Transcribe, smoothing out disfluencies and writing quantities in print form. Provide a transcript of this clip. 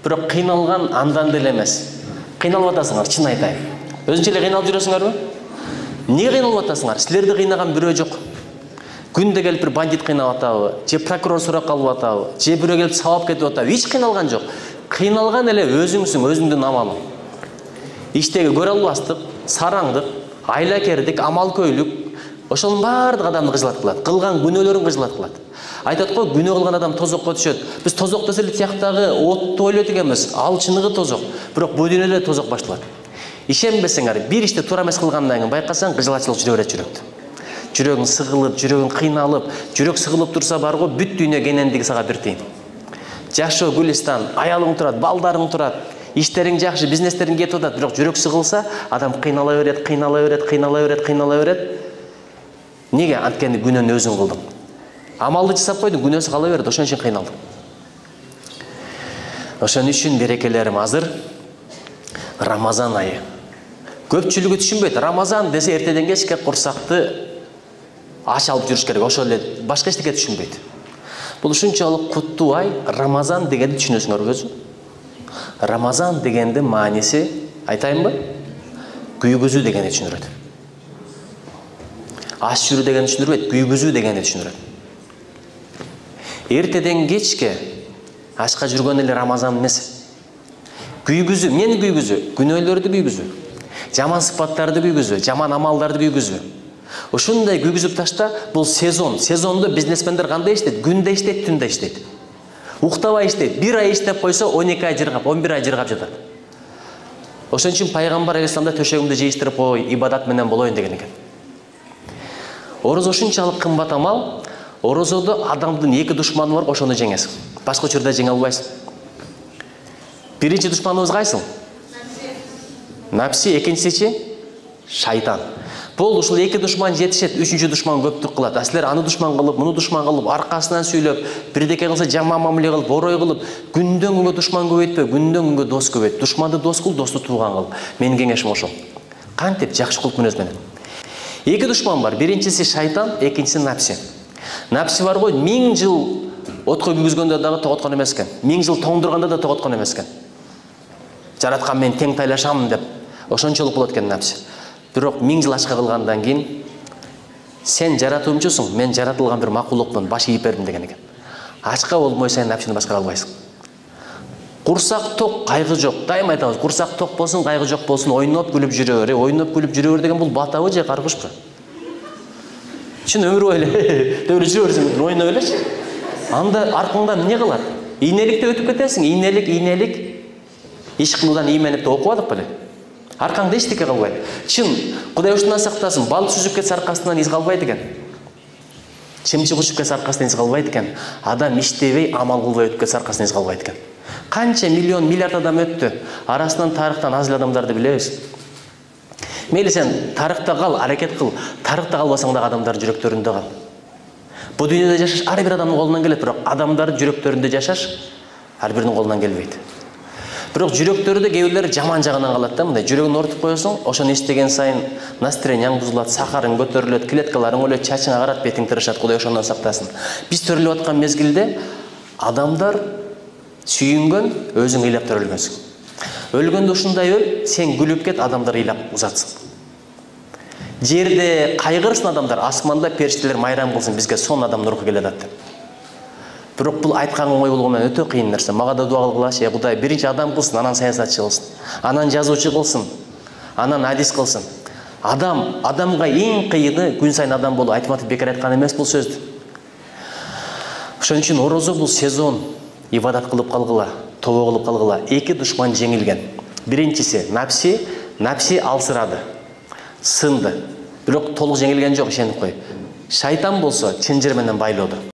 Бирок кыйналган андан деле эмес. Кыйналып атасыңар, чын айтайын. Өзүнчө эле кыйналып жүрөсүңөрбү? Эмнеге кыйналып атасыңар? Силерди кыйнаган бирөө жок. Күндө келип бир бандит кыйнап атабы, же прокурор сурап калып атабы, же бирөө келип сабап кетип атабы, эч кыйналган жок. Кыйналган эле өзүңсүң, өзүңдүн амалың. Иштеги көрө албастык, сараңдык, айлакердик, амалкөйлүк, ошонун баардык адамды кыжылат кылат. Кылган күнөөлөрүн кыжылат кылат. Айтат го, күнөө кылган адам тозокко түшөт. Биз тозок десе эле тияктагы отту ойлойт экенбиз. Ал чыныгы тозок. Бирок бул дүйнөдө тозок башталат. Ишенбесеңер, бир ишти туура эмес кылгандан кийин байкасаң, кыжылатчылык жүрө берет жүрөктө. Жүрөгүң сыгылып, жүрөгүң кыйналып, жүрөк сыгылып турса бар го, бүт дүйнө кенендиги сага бир тыйын. Жашоо Гүлистан, аялың турат, балдарың турат, иштериң жакшы, бизнестериң кетип атат, бирок жүрөк сыгылса, адам кыйнала берет. Неге? Анткени күнөөнү өзүң кылдың. Амалды жасап койдуң, күнөөсү кала берди, ошон үчүн кыйналдың. Ошон үчүн берекелерим азыр Рамазан айы. Көпчүлүгү түшүнбөйт. Рамазан десе эртеден кечке курсакты аш алып жүрүш керек. Ошол эле башка эчтеке түшүнбөйт. Бул ушунчалык куттуу ай. Рамазан дегенди түшүнөсүңөр өзү. Рамазан дегендин мааниси айтайынбы? Күйгүзүү дегенди түшүндүрөт. Аш жүрүү дегенди түшүндүрбөйт, күйгүзүү дегенди түшүндүрөт. Эртеден кечке ашка жүргөн эле Рамазан эмес. Күйгүзүү, эмнени күйгүзүү? Күнөөлөрдү күйгүзүү. Жаман сыпаттарды күйгүзүү, жаман амалдарды күйгүзүү. Ушундай күйгүзүп ташта бул сезон. Сезондо бизнесмендер кандай иштейт? Күндө иштейт, түндө иштейт. Уктабай иштейт. Бир ай иштеп койсо 12 ай жыргап, 11 ай жыргап жатат. Ошон үчүн пайгамбар алейхисаламда төшөгүмдү жыйыштырып кой, ибадат менен болоюн деген экен. Орозо ушунчалык кымбат амал. Орозодо адамдын эки душманы бар, ошону жеңесиң. Башка учурда жеңе албайсың. Биринчи душманыбыз кайсыл? Напси, экинчиси шайтан. Бул ушул эки душман жетишет, үчүнчү душман көптүк кылат. Силер аны душман кылып, муну душман кылып, аркасынан сүйлөп, бирдеке кылса жаман мамиле кылып, орой кылып, күндөн күнгө душман көбөйтпө, күндөн күнгө дос көбөйт. Душманды дос кыл, досту тууган кыл. Менин кеңешим ошол. Кантип жакшы кылып мүнөз менен. Эки душман бар. Биринчиси шайтан, экинчиси напси. Напси бар го, 1000 жыл отко күйгүзгөндө дагы тоготкон эмес экен. 1000 жыл тоңдурганда да тоготкон эмес экен. Жараткан мен тең тайлашамын деп. Ошончолук болот экен напси. Бирок 1000 жыл ашка кылгандан кийин сен жаратуучусуң, мен жаратылган бир макулукмун, баш ийип бердим деген экен. Ачка болмой сен напсини башкара албайсың. Курсак ток, кайгы жок. Дайыма айтабыз, курсак ток болсун, кайгы жок болсун, ойноп күлүп жүрө бер. Ойноп күлүп жүрө бер деген бул батабы же каргышпы? Чын өмүр бою эле дөбүрө жүрө берсең, ойноп элечи. Анда аркаңда эмне кылат? Ийнеликте өтүп кетесиң, ийнелик. Иш кылуудан ийменип окубадык беле? Аркаңда эчтеке калбайт. Чын, Кудай ушундан сактасын, бал сүзүп кетсе аркасынан из калбайт экен. Чымчык учуп кетсе аркасынан из калбайт экен. Адам иштебей, амал кылбай өтүп кетсе аркасынан из калбайт экен. Канча миллион, миллиард адам өттү. Арасынан тарыхтан аз эле адамдарды билебиз. Мейли сен тарыхта кал, аракет кыл. Тарыхта калбасаң да адамдар жүрөктөрүндө кал. Бу дүйнөдө жашаш ар бир адамдын колунан келет, бирок адамдардын жүрөктөрүндө жашаш ар биринин колунан келбейт. Бирок жүрөктөрүдө кээ бирлери жаман жагынан калат да, мындай жүрөгүн ортуп коесуң, ошону эстеген сайын настроениең бузулат, сахарың көтөрүлөт, клеткаларың өлөт, чачың агарат, бетиң тырышат, Кудай ошондон сактасын. Биз төрөлүп аткан мезгилде адамдар сүйүнгөн, өзүң ыйлап төрөлгөнсүң. Өлгөндө ушундай өл, сен күлүп кет, адамдар ыйлап узатсın. Жерде кайгырсын адамдар, асманда периштелер майрам кылсын, бизге сон адамдын руху келет деп. Бирок бул айткан оңой болгону менен өтө кыйын нерсе. Мага да дуа кылгылачы, Кудай биринчи адам кылсын, анан саясатчы кылсын, анан жазуучу кылсын, анан адис кылсын. Адамга эң кыйыны күн сайын адам болуп, айтматып бекер айткан эмес бул сөздү. Ошон үчүн орозо бул сезон, ибадат кылып калгыла, тобо кылып калгыла. Эки душман жеңилген. Биринчиси напси алсырады, сынды. Бирок толук жеңилген жок, ишенип кой. Шайтан болсо чын жер менен байлоду.